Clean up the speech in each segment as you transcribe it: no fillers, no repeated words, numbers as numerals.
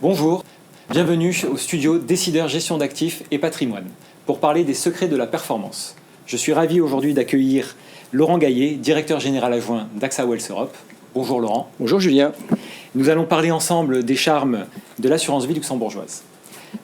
Bonjour, bienvenue au studio Décideurs Gestion d'actifs et patrimoine pour parler des secrets de la performance. Je suis ravi aujourd'hui d'accueillir Laurent Gaillet, directeur général adjoint d'AXA Wealth Europe. Bonjour Laurent. Bonjour Julien. Nous allons parler ensemble des charmes de l'assurance vie luxembourgeoise.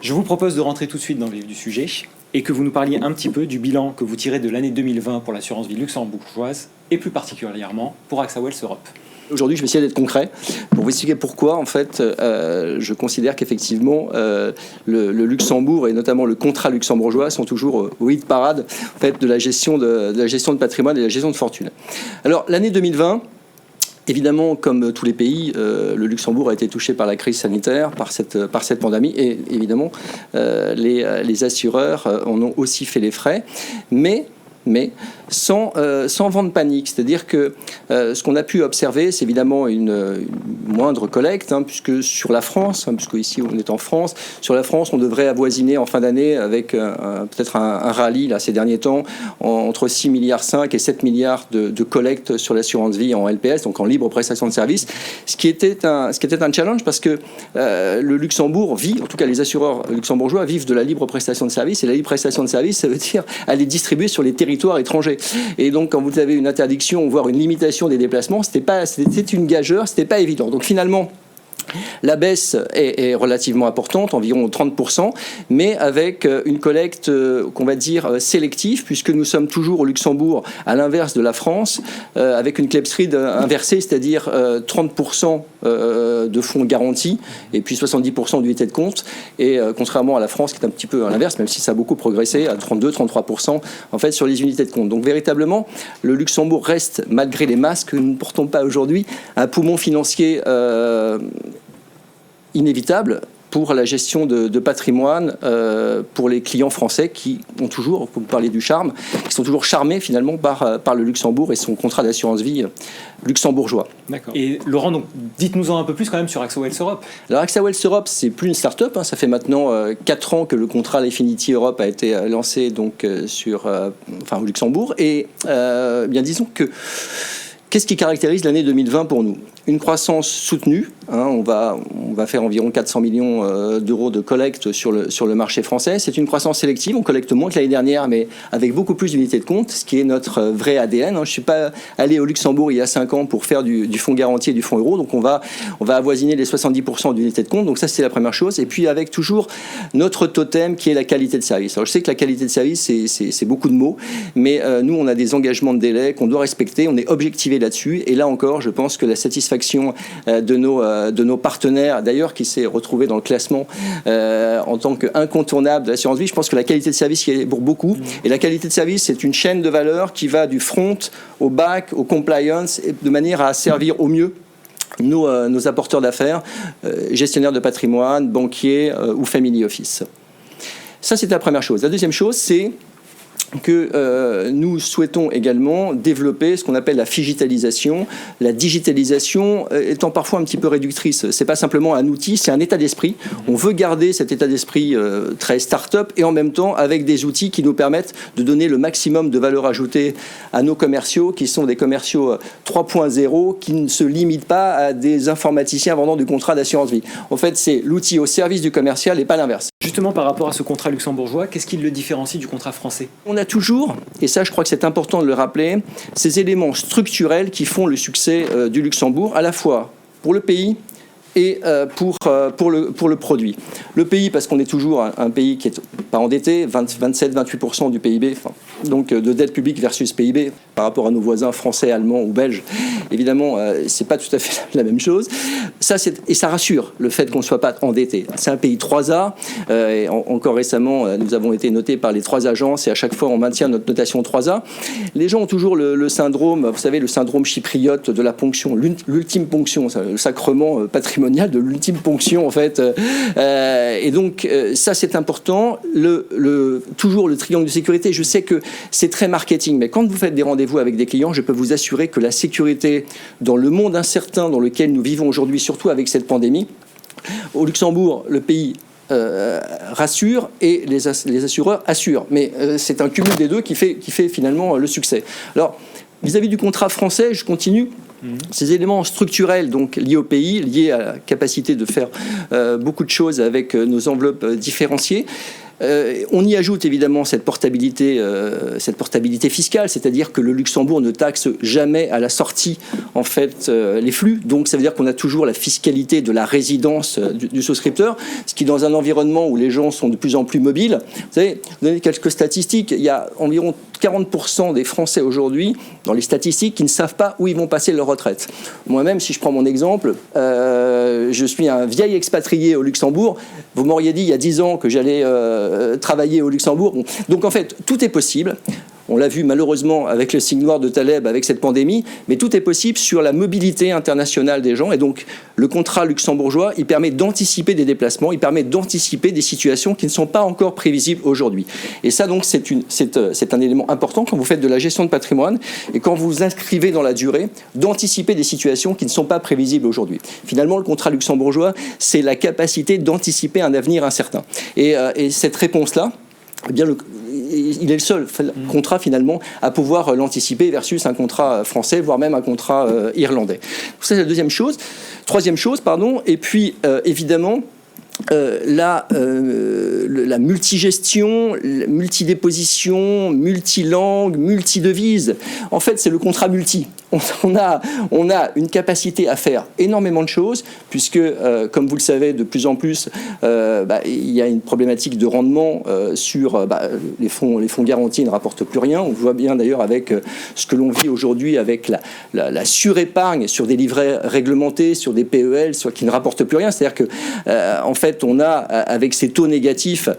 Je vous propose de rentrer tout de suite dans le vif du sujet et que vous nous parliez un petit peu du bilan que vous tirez de l'année 2020 pour l'assurance vie luxembourgeoise et plus particulièrement pour AXA Wealth Europe. Aujourd'hui, je vais essayer d'être concret pour vous expliquer pourquoi, en fait, je considère qu'effectivement, le Luxembourg et notamment le contrat luxembourgeois sont toujours au hit parade en fait, de la gestion de patrimoine et de la gestion de fortune. Alors, l'année 2020, évidemment, comme tous les pays, le Luxembourg a été touché par la crise sanitaire, par cette pandémie, et évidemment, les assureurs en ont aussi fait les frais, mais sans vent de panique. C'est-à-dire que ce qu'on a pu observer, c'est évidemment une moindre collecte, puisque sur la France, puisque ici on est en France, sur la France, on devrait avoisiner en fin d'année avec peut-être un rallye là, ces derniers temps, entre 6,5 milliards et 7 milliards de collecte sur l'assurance vie en LPS, donc en libre prestation de services, ce qui était un challenge parce que le Luxembourg vit, en tout cas les assureurs luxembourgeois vivent de la libre prestation de services, et la libre prestation de services, ça veut dire aller distribuer sur les territoires étrangers. Et donc, quand vous avez une interdiction, voire une limitation des déplacements, c'était une gageure, c'était pas évident. Donc, finalement, la baisse est relativement importante, environ 30%, mais avec une collecte qu'on va dire sélective, puisque nous sommes toujours au Luxembourg, à l'inverse de la France, avec une clepsydre inversée, c'est-à-dire 30% de fonds garantis et puis 70% d'unités de compte. Et contrairement à la France, qui est un petit peu à l'inverse, même si ça a beaucoup progressé, à 32-33% en fait sur les unités de compte. Donc véritablement, le Luxembourg reste, malgré les masques que nous ne portons pas aujourd'hui, un poumon financier inévitable pour la gestion de patrimoine pour les clients français qui ont toujours, vous parlez du charme, qui sont toujours charmés finalement par le Luxembourg et son contrat d'assurance vie luxembourgeois. D'accord. Et Laurent, donc, dites-nous-en un peu plus quand même sur AXA Wealth Europe. Alors AXA Wealth Europe, c'est plus une start-up, ça fait maintenant 4 ans que le contrat L'Affinity Europe a été lancé donc, au Luxembourg. Et bien disons que qu'est-ce qui caractérise l'année 2020 pour nous ? Une croissance soutenue. On va faire environ 400 millions d'euros de collecte sur le marché français. C'est une croissance sélective. On collecte moins que l'année dernière, mais avec beaucoup plus d'unités de compte, ce qui est notre vrai ADN. Je ne suis pas allé au Luxembourg il y a 5 ans pour faire du fonds garanti et du fonds euro. Donc on va avoisiner les 70% d'unités de compte. Donc ça, c'est la première chose. Et puis avec toujours notre totem qui est la qualité de service. Alors je sais que la qualité de service, c'est beaucoup de mots, mais nous, on a des engagements de délai qu'on doit respecter. On est objectivé là-dessus. Et là encore, je pense que la satisfaction de nos partenaires, d'ailleurs, qui s'est retrouvé dans le classement en tant qu'incontournable de l'assurance vie. Je pense que la qualité de service y est pour beaucoup. Et la qualité de service, c'est une chaîne de valeur qui va du front au back, au compliance, de manière à servir au mieux nos apporteurs d'affaires, gestionnaires de patrimoine, banquiers ou family office. Ça, c'est la première chose. La deuxième chose, c'est que nous souhaitons également développer ce qu'on appelle la figitalisation, la digitalisation étant parfois un petit peu réductrice. C'est pas simplement un outil, c'est un état d'esprit. On veut garder cet état d'esprit très start-up et en même temps avec des outils qui nous permettent de donner le maximum de valeur ajoutée à nos commerciaux, qui sont des commerciaux 3.0, qui ne se limitent pas à des informaticiens vendant du contrat d'assurance vie. En fait, c'est l'outil au service du commercial et pas l'inverse. Justement, par rapport à ce contrat luxembourgeois, qu'est-ce qui le différencie du contrat français ? On a toujours, et ça je crois que c'est important de le rappeler, ces éléments structurels qui font le succès du Luxembourg, à la fois pour le pays et pour le produit. Le pays, parce qu'on est toujours un pays qui n'est pas endetté, 27-28% du PIB, donc de dette publique versus PIB, par rapport à nos voisins français, allemands ou belges, évidemment, c'est pas tout à fait la même chose. Et ça rassure, le fait qu'on ne soit pas endetté. C'est un pays 3A, et encore récemment, nous avons été notés par les 3 agences, et à chaque fois, on maintient notre notation 3A. Les gens ont toujours le syndrome, vous savez, le syndrome chypriote de la ponction, l'ultime ponction, le sacrement patrimonial de l'ultime ponction en fait, et donc ça c'est important. Toujours le triangle de sécurité. Je sais que c'est très marketing, mais quand vous faites des rendez-vous avec des clients, je peux vous assurer que la sécurité dans le monde incertain dans lequel nous vivons aujourd'hui, surtout avec cette pandémie, au Luxembourg, le pays rassure et les assureurs assurent. Mais c'est un cumul des deux qui fait finalement le succès. Alors vis-à-vis du contrat français, je continue. Ces éléments structurels, donc liés au pays, liés à la capacité de faire beaucoup de choses avec nos enveloppes différenciées. On y ajoute évidemment cette portabilité fiscale, c'est-à-dire que le Luxembourg ne taxe jamais à la sortie en fait les flux. Donc ça veut dire qu'on a toujours la fiscalité de la résidence du souscripteur, ce qui dans un environnement où les gens sont de plus en plus mobiles. Vous savez, vous donnez quelques statistiques. Il y a environ 40% des Français aujourd'hui, dans les statistiques, qui ne savent pas où ils vont passer leur retraite. Moi-même, si je prends mon exemple, je suis un vieil expatrié au Luxembourg. Vous m'auriez dit il y a 10 ans que j'allais travailler au Luxembourg. Bon. Donc en fait, tout est possible. On l'a vu malheureusement avec le signe noir de Taleb, avec cette pandémie, mais tout est possible sur la mobilité internationale des gens. Et donc, le contrat luxembourgeois, il permet d'anticiper des déplacements, il permet d'anticiper des situations qui ne sont pas encore prévisibles aujourd'hui. Et ça, donc, c'est un élément important quand vous faites de la gestion de patrimoine et quand vous vous inscrivez dans la durée, d'anticiper des situations qui ne sont pas prévisibles aujourd'hui. Finalement, le contrat luxembourgeois, c'est la capacité d'anticiper un avenir incertain. Et cette réponse-là, eh bien, il est le seul contrat finalement à pouvoir l'anticiper versus un contrat français, voire même un contrat irlandais. Ça, c'est la deuxième chose. Troisième chose, pardon. Et puis, évidemment, la multigestion, multidéposition, multilangue, multidevise. En fait, c'est le contrat multi. On a une capacité à faire énormément de choses, puisque, comme vous le savez, de plus en plus, il y a une problématique de rendement sur les fonds garantis ne rapportent plus rien. On voit bien d'ailleurs avec ce que l'on vit aujourd'hui avec la surépargne sur des livrets réglementés, sur des PEL, qui ne rapportent plus rien. C'est-à-dire que, en fait, on a, avec ces taux négatifs,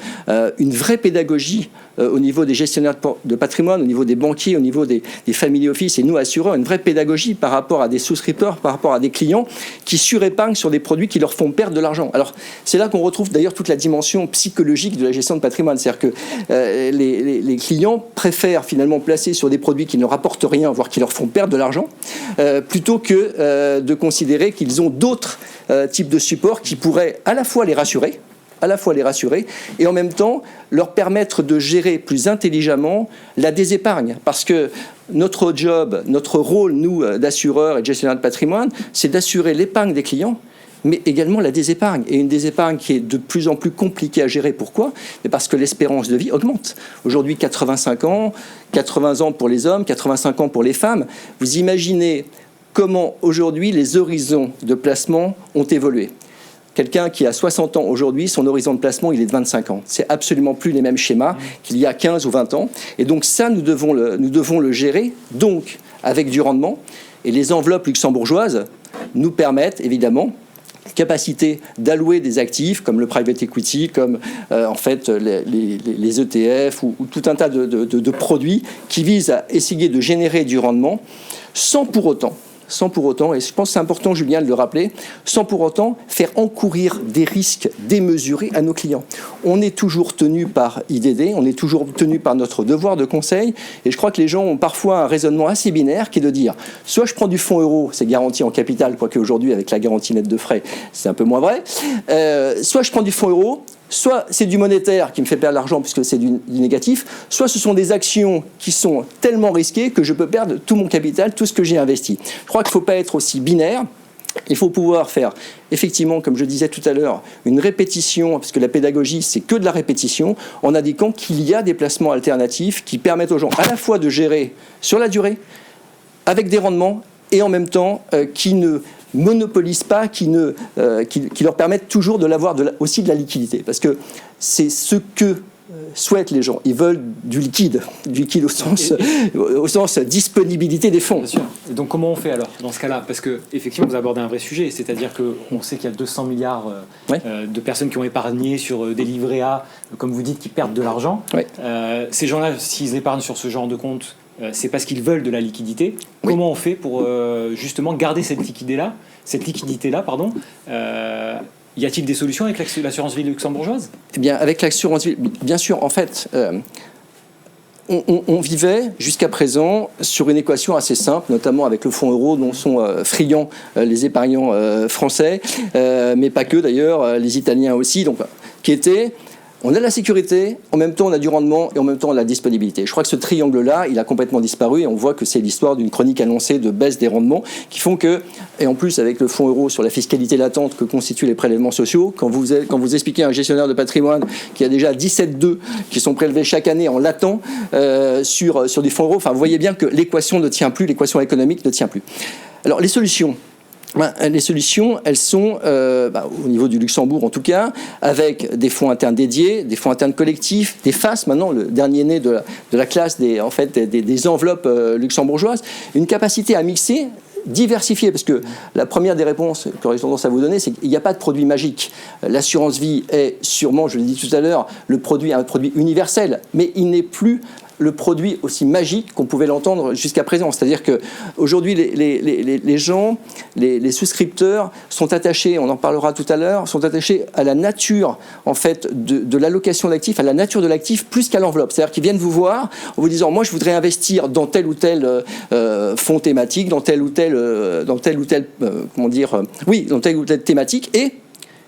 une vraie pédagogie au niveau des gestionnaires de patrimoine, au niveau des banquiers, au niveau des family office et nous assureurs, une vraie pédagogie par rapport à des souscripteurs, par rapport à des clients qui surépargnent sur des produits qui leur font perdre de l'argent. Alors, c'est là qu'on retrouve d'ailleurs toute la dimension psychologique de la gestion de patrimoine. C'est-à-dire que les clients préfèrent finalement placer sur des produits qui ne rapportent rien, voire qui leur font perdre de l'argent, plutôt que de considérer qu'ils ont d'autres types de supports qui pourraient à la fois les rassurer et en même temps leur permettre de gérer plus intelligemment la désépargne. Parce que notre job, notre rôle, nous, d'assureurs et de gestionnaires de patrimoine, c'est d'assurer l'épargne des clients, mais également la désépargne. Et une désépargne qui est de plus en plus compliquée à gérer. Pourquoi ? Parce que l'espérance de vie augmente. Aujourd'hui, 85 ans, 80 ans pour les hommes, 85 ans pour les femmes. Vous imaginez comment aujourd'hui les horizons de placement ont évolué. Quelqu'un qui a 60 ans aujourd'hui, son horizon de placement, il est de 25 ans. C'est absolument plus les mêmes schémas qu'il y a 15 ou 20 ans. Et donc ça, nous devons le gérer, donc avec du rendement. Et les enveloppes luxembourgeoises nous permettent, évidemment, capacité d'allouer des actifs comme le private equity, comme en fait les ETF ou tout un tas de produits qui visent à essayer de générer du rendement sans pour autant, et je pense que c'est important, Julien, de le rappeler, sans pour autant faire encourir des risques démesurés à nos clients. On est toujours tenu par IDD, on est toujours tenu par notre devoir de conseil, et je crois que les gens ont parfois un raisonnement assez binaire qui est de dire, soit je prends du fonds euro, c'est garanti en capital, quoique aujourd'hui, avec la garantie nette de frais, c'est un peu moins vrai, soit je prends du fonds euro, soit c'est du monétaire qui me fait perdre l'argent puisque c'est du négatif, soit ce sont des actions qui sont tellement risquées que je peux perdre tout mon capital, tout ce que j'ai investi. Je crois qu'il ne faut pas être aussi binaire. Il faut pouvoir faire, effectivement, comme je disais tout à l'heure, une répétition, parce que la pédagogie, c'est que de la répétition, en indiquant qu'il y a des placements alternatifs qui permettent aux gens à la fois de gérer sur la durée, avec des rendements, et en même temps qui ne monopolisent pas, qui leur permettent toujours de l'avoir aussi de la liquidité. Parce que c'est ce que souhaitent les gens. Ils veulent du liquide au sens disponibilité des fonds. Bien sûr. Et donc comment on fait alors dans ce cas-là ? Parce que effectivement vous abordez un vrai sujet, c'est-à-dire qu'on sait qu'il y a 200 milliards de personnes qui ont épargné sur des livrets A, comme vous dites, qui perdent de l'argent. Ouais. Ces gens-là, s'ils épargnent sur ce genre de compte, c'est parce qu'ils veulent de la liquidité. Oui. Comment on fait pour justement garder cette liquidité-là, y a-t-il des solutions avec l'assurance vie luxembourgeoise ? Eh bien, avec l'assurance vie, bien sûr, en fait, on vivait jusqu'à présent sur une équation assez simple, notamment avec le fonds euro dont sont friands les épargnants français, mais pas que d'ailleurs, les Italiens aussi, donc, qui était On a de la sécurité, en même temps on a du rendement et en même temps on a de la disponibilité. Je crois que ce triangle-là, il a complètement disparu et on voit que c'est l'histoire d'une chronique annoncée de baisse des rendements qui font que, et en plus avec le fonds euro sur la fiscalité latente que constituent les prélèvements sociaux, quand vous expliquez à un gestionnaire de patrimoine qu'il y a déjà 17,2 qui sont prélevés chaque année en latent sur des fonds euros, enfin vous voyez bien que l'équation ne tient plus, l'équation économique ne tient plus. Alors les solutions, elles sont, au niveau du Luxembourg en tout cas, avec des fonds internes dédiés, des fonds internes collectifs, des FAS, maintenant le dernier né de la classe des enveloppes luxembourgeoises, une capacité à mixer, diversifier, parce que la première des réponses que j'aurais tendance à vous donner, c'est qu'il n'y a pas de produit magique. L'assurance vie est sûrement, je l'ai dit tout à l'heure, un produit universel, mais il n'est plus le produit aussi magique qu'on pouvait l'entendre jusqu'à présent. C'est-à-dire qu'aujourd'hui, les gens, les souscripteurs sont attachés, on en parlera tout à l'heure, sont attachés à la nature en fait, de l'allocation d'actifs, à la nature de l'actif plus qu'à l'enveloppe. C'est-à-dire qu'ils viennent vous voir en vous disant « moi, je voudrais investir dans tel ou tel fonds thématique, dans telle ou telle thématique, et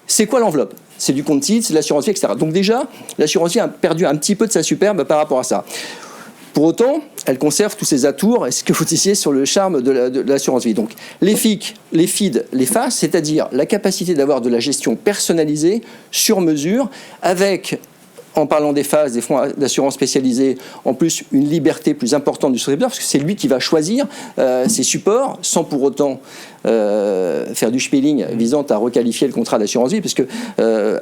c'est quoi l'enveloppe ? C'est du compte titre, c'est de l'assurance vie, etc. » Donc déjà, l'assurance vie a perdu un petit peu de sa superbe par rapport à ça. Pour autant, elle conserve tous ses atours, et ce que vous disiez sur le charme de l'assurance vie. Donc les FIC, les FID, les FAS, c'est-à-dire la capacité d'avoir de la gestion personnalisée, sur mesure, avec, en parlant des FAS, des fonds d'assurance spécialisés, en plus une liberté plus importante du souscripteur, parce que c'est lui qui va choisir ses supports, sans pour autant faire du spilling visant à requalifier le contrat d'assurance vie, parce que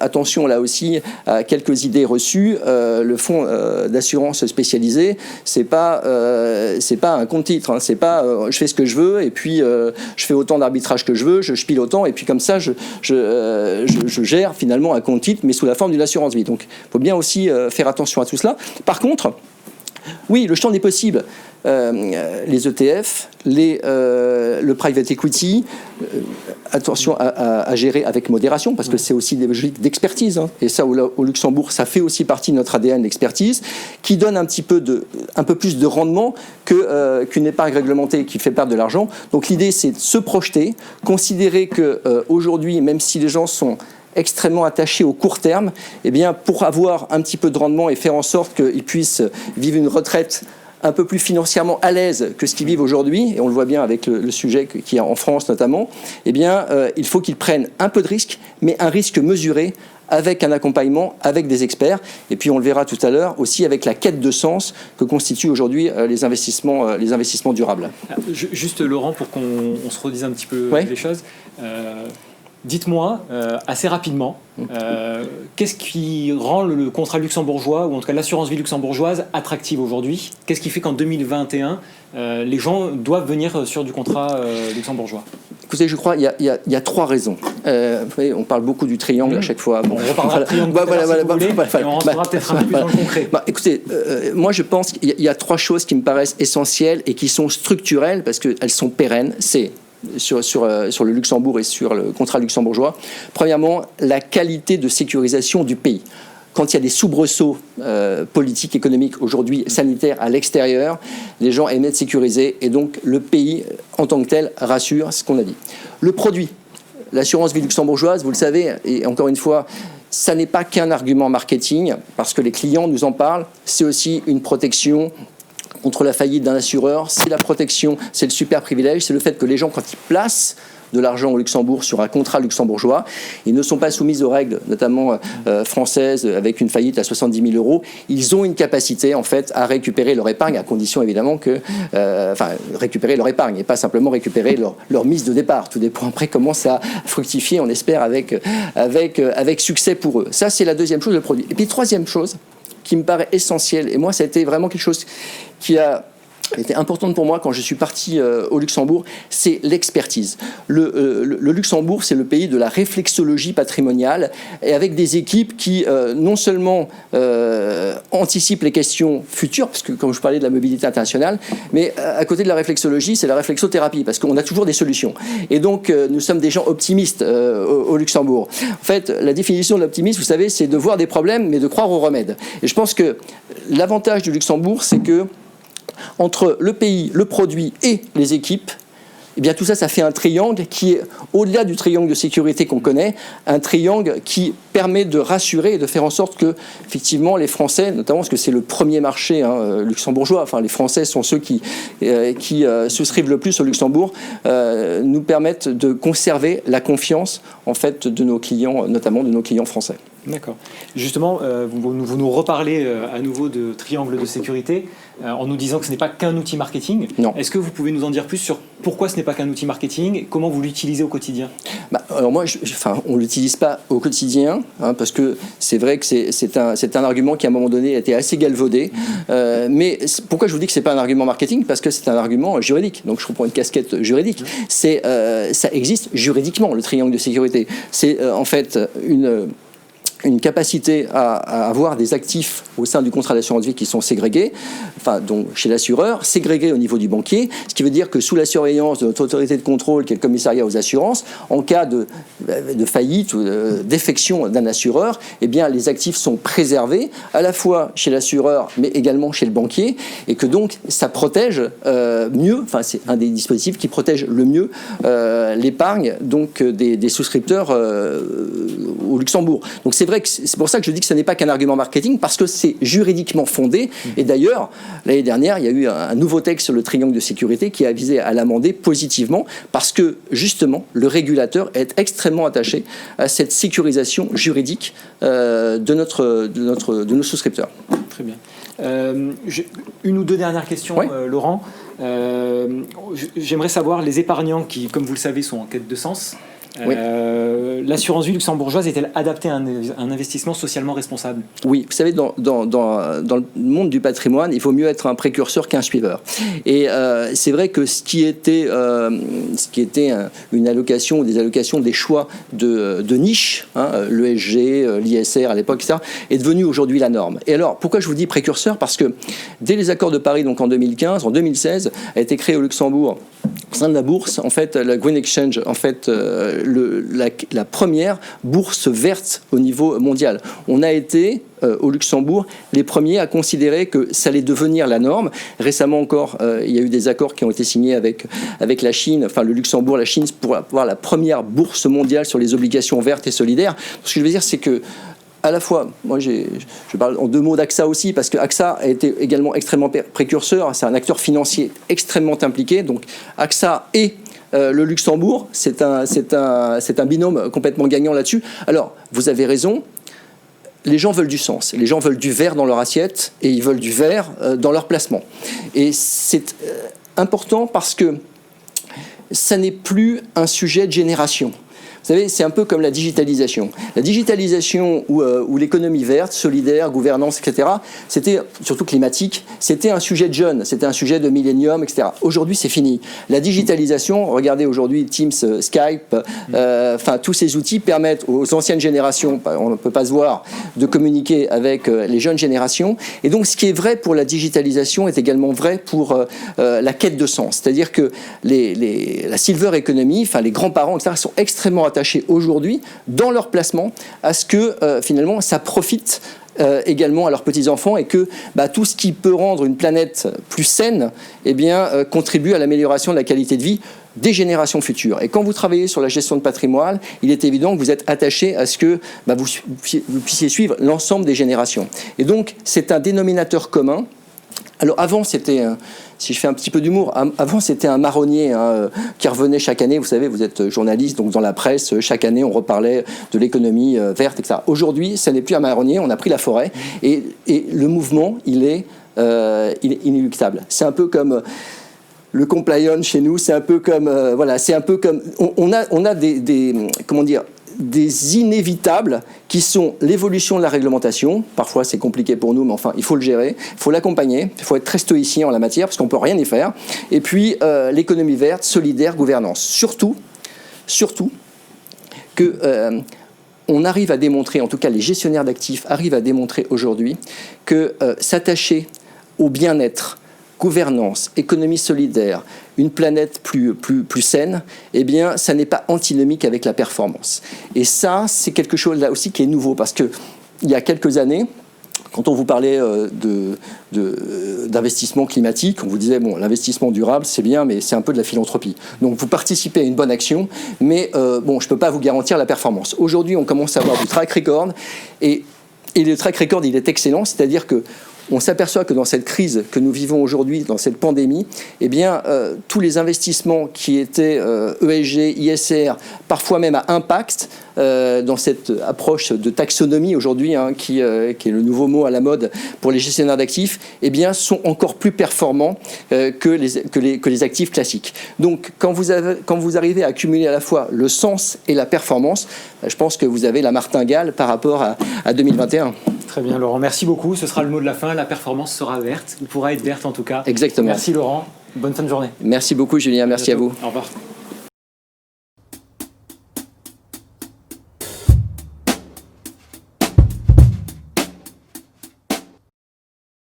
attention là aussi à quelques idées reçues. Le fonds d'assurance spécialisé, c'est pas un compte titre, hein, c'est pas je fais ce que je veux et puis je fais autant d'arbitrage que je veux, je pile autant et puis comme ça je gère finalement un compte titre mais sous la forme d'une assurance vie. Donc il faut bien aussi faire attention à tout cela. Par contre, oui, le champ des possibles, les ETF, le private equity, attention à gérer avec modération, parce que c'est aussi des logiques d'expertise, hein. Et ça, au Luxembourg, ça fait aussi partie de notre ADN, l'expertise, qui donne un peu plus de rendement qu'une épargne réglementée qui fait perdre de l'argent. Donc l'idée, c'est de se projeter, considérer qu'aujourd'hui, même si les gens sont extrêmement attachés au court terme, eh bien, pour avoir un petit peu de rendement et faire en sorte qu'ils puissent vivre une retraite un peu plus financièrement à l'aise que ce qu'ils vivent aujourd'hui, et on le voit bien avec le sujet qui est en France notamment, eh bien, il faut qu'ils prennent un peu de risque, mais un risque mesuré, avec un accompagnement, avec des experts, et puis on le verra tout à l'heure, aussi avec la quête de sens que constituent aujourd'hui les investissements durables. Juste Laurent, pour qu'on se redise un petit peu les choses, dites-moi assez rapidement, qu'est-ce qui rend le contrat luxembourgeois, ou en tout cas l'assurance vie luxembourgeoise, attractive aujourd'hui ? Qu'est-ce qui fait qu'en 2021, les gens doivent venir sur du contrat luxembourgeois ? Écoutez, je crois qu'il y a trois raisons. Vous voyez, on parle beaucoup du triangle à chaque fois. Bon, on reparlera du triangle et on rentrera peut-être un peu plus dans le concret. Écoutez, moi je pense qu'il y a trois choses qui me paraissent essentielles et qui sont structurelles parce qu'elles sont pérennes. C'est sur le Luxembourg et sur le contrat luxembourgeois. Premièrement, la qualité de sécurisation du pays. Quand il y a des soubresauts politiques, économiques, aujourd'hui sanitaires à l'extérieur, les gens aiment être sécurisés et donc le pays en tant que tel rassure ce qu'on a dit. Le produit, l'assurance vie luxembourgeoise, vous le savez, et encore une fois, ça n'est pas qu'un argument marketing parce que les clients nous en parlent, c'est aussi une protection contre la faillite d'un assureur, c'est la protection, c'est le super privilège, c'est le fait que les gens, quand ils placent de l'argent au Luxembourg sur un contrat luxembourgeois, ils ne sont pas soumis aux règles, notamment françaises, avec une faillite à 70 000 euros. Ils ont une capacité, en fait, à récupérer leur épargne, à condition, évidemment, récupérer leur épargne et pas simplement récupérer leur mise de départ. Tout dépend après comment ça fructifie, on espère, avec succès pour eux. Ça, c'est la deuxième chose, le produit. Et puis, troisième chose, qui me paraît essentielle, et moi, ça a été vraiment quelque chose qui a été importante pour moi quand je suis parti au Luxembourg, c'est l'expertise. Le Luxembourg, c'est le pays de la réflexologie patrimoniale, et avec des équipes qui non seulement anticipent les questions futures, parce que comme je parlais de la mobilité internationale, mais à côté de la réflexologie, c'est la réflexothérapie, parce qu'on a toujours des solutions. Et donc, nous sommes des gens optimistes au Luxembourg. En fait, la définition de l'optimisme, vous savez, c'est de voir des problèmes, mais de croire aux remèdes. Et je pense que l'avantage du Luxembourg, c'est que entre le pays, le produit et les équipes, eh bien tout ça, ça fait un triangle qui est, au-delà du triangle de sécurité qu'on connaît, un triangle qui permet de rassurer et de faire en sorte que, effectivement, les Français, notamment parce que c'est le premier marché luxembourgeois, enfin les Français sont ceux qui souscrivent le plus au Luxembourg, nous permettent de conserver la confiance en fait de nos clients, notamment de nos clients français. D'accord. Justement, vous nous reparlez à nouveau de triangle de sécurité en nous disant que ce n'est pas qu'un outil marketing. Non. Est-ce que vous pouvez nous en dire plus sur pourquoi ce n'est pas qu'un outil marketing et comment vous l'utilisez au quotidien ? Alors moi, on ne l'utilise pas au quotidien, parce que c'est vrai que c'est un argument qui à un moment donné a été assez galvaudé. Mais pourquoi je vous dis que ce n'est pas un argument marketing ? Parce que c'est un argument juridique. Donc je reprends une casquette juridique. Ça existe juridiquement, le triangle de sécurité. C'est en fait une capacité à avoir des actifs au sein du contrat d'assurance vie qui sont ségrégés, donc chez l'assureur, ségrégés au niveau du banquier, ce qui veut dire que sous la surveillance de notre autorité de contrôle, qui est le commissariat aux assurances, en cas de faillite ou d'effection d'un assureur, eh bien, les actifs sont préservés à la fois chez l'assureur, mais également chez le banquier, et que donc ça protège mieux, c'est un des dispositifs qui protège le mieux l'épargne donc des souscripteurs au Luxembourg. Donc c'est vrai que c'est pour ça que je dis que ce n'est pas qu'un argument marketing, parce que c'est juridiquement fondé. Et d'ailleurs, l'année dernière, il y a eu un nouveau texte sur le triangle de sécurité qui a visé à l'amender positivement, parce que justement, le régulateur est extrêmement attaché à cette sécurisation juridique de nos souscripteurs. Très bien. Une ou deux dernières questions, ouais. Laurent. J'aimerais savoir, les épargnants qui, comme vous le savez, sont en quête de sens, oui. L'assurance vie luxembourgeoise est-elle adaptée à un investissement socialement responsable ? Oui, vous savez, dans le monde du patrimoine, il vaut mieux être un précurseur qu'un suiveur. Et c'est vrai que ce qui était une allocation ou des allocations, des choix de niche, l'ESG, l'ISR à l'époque, etc., est devenu aujourd'hui la norme. Et alors, pourquoi je vous dis précurseur ? Parce que dès les accords de Paris, donc en 2015, en 2016, a été créé au Luxembourg, au sein de la bourse, en fait, la Green Exchange, en fait, la première bourse verte au niveau mondial. On a été au Luxembourg les premiers à considérer que ça allait devenir la norme. Récemment encore, il y a eu des accords qui ont été signés avec la Chine, le Luxembourg, la Chine, pour avoir la première bourse mondiale sur les obligations vertes et solidaires. Ce que je veux dire, c'est que à la fois, moi je parle en deux mots d'AXA aussi, parce que AXA a été également extrêmement précurseur, c'est un acteur financier extrêmement impliqué, donc AXA et le Luxembourg, c'est un binôme complètement gagnant là-dessus. Alors, vous avez raison, les gens veulent du sens, les gens veulent du vert dans leur assiette et ils veulent du vert dans leur placement. Et c'est important parce que ça n'est plus un sujet de génération. Vous savez, c'est un peu comme la digitalisation. La digitalisation ou l'économie verte, solidaire, gouvernance, etc., c'était, surtout climatique, c'était un sujet de jeunes, c'était un sujet de millénium, etc. Aujourd'hui, c'est fini. La digitalisation, regardez aujourd'hui Teams, Skype, tous ces outils permettent aux anciennes générations, on ne peut pas se voir, de communiquer avec les jeunes générations. Et donc, ce qui est vrai pour la digitalisation est également vrai pour la quête de sens. C'est-à-dire que la silver economy, les grands-parents, etc., sont extrêmement attachés aujourd'hui dans leur placement à ce que finalement ça profite également à leurs petits-enfants et que tout ce qui peut rendre une planète plus saine contribue à l'amélioration de la qualité de vie des générations futures. Et quand vous travaillez sur la gestion de patrimoine, il est évident que vous êtes attaché à ce que vous puissiez suivre l'ensemble des générations. Et donc c'est un dénominateur commun. Alors avant, c'était, si je fais un petit peu d'humour, avant c'était un marronnier qui revenait chaque année. Vous savez, vous êtes journaliste, donc dans la presse, chaque année on reparlait de l'économie verte, etc. Aujourd'hui, ça n'est plus un marronnier, on a pris la forêt et le mouvement, il est inéluctable. C'est un peu comme le compliance chez nous, c'est un peu comme on a des inévitables qui sont l'évolution de la réglementation. Parfois, c'est compliqué pour nous, mais enfin, il faut le gérer, il faut l'accompagner, il faut être très stoïcien en la matière, parce qu'on ne peut rien y faire. Et puis, l'économie verte, solidaire, gouvernance. Surtout que on arrive à démontrer, en tout cas les gestionnaires d'actifs arrivent à démontrer aujourd'hui que s'attacher au bien-être, gouvernance, économie solidaire, une planète plus saine, ça n'est pas antinomique avec la performance. Et ça, c'est quelque chose là aussi qui est nouveau, parce que il y a quelques années, Quand on vous parlait d'investissement climatique, on vous disait, bon, l'investissement durable, c'est bien, mais c'est un peu de la philanthropie. Donc, vous participez à une bonne action, mais bon, je ne peux pas vous garantir la performance. Aujourd'hui, on commence à avoir du track record, et le track record, il est excellent, c'est-à-dire que on s'aperçoit que dans cette crise que nous vivons aujourd'hui, dans cette pandémie, eh bien, tous les investissements qui étaient ESG, ISR, parfois même à impact, dans cette approche de taxonomie aujourd'hui, qui est le nouveau mot à la mode pour les gestionnaires d'actifs, eh bien, sont encore plus performants que les actifs classiques. Donc, quand vous arrivez à accumuler à la fois le sens et la performance, je pense que vous avez la martingale par rapport à 2021. Très bien, Laurent. Merci beaucoup. Ce sera le mot de la fin. La performance sera verte, ou pourra être verte en tout cas. Exactement. Merci, Laurent. Bonne fin de journée. Merci beaucoup, Julien. Merci à vous. Au revoir.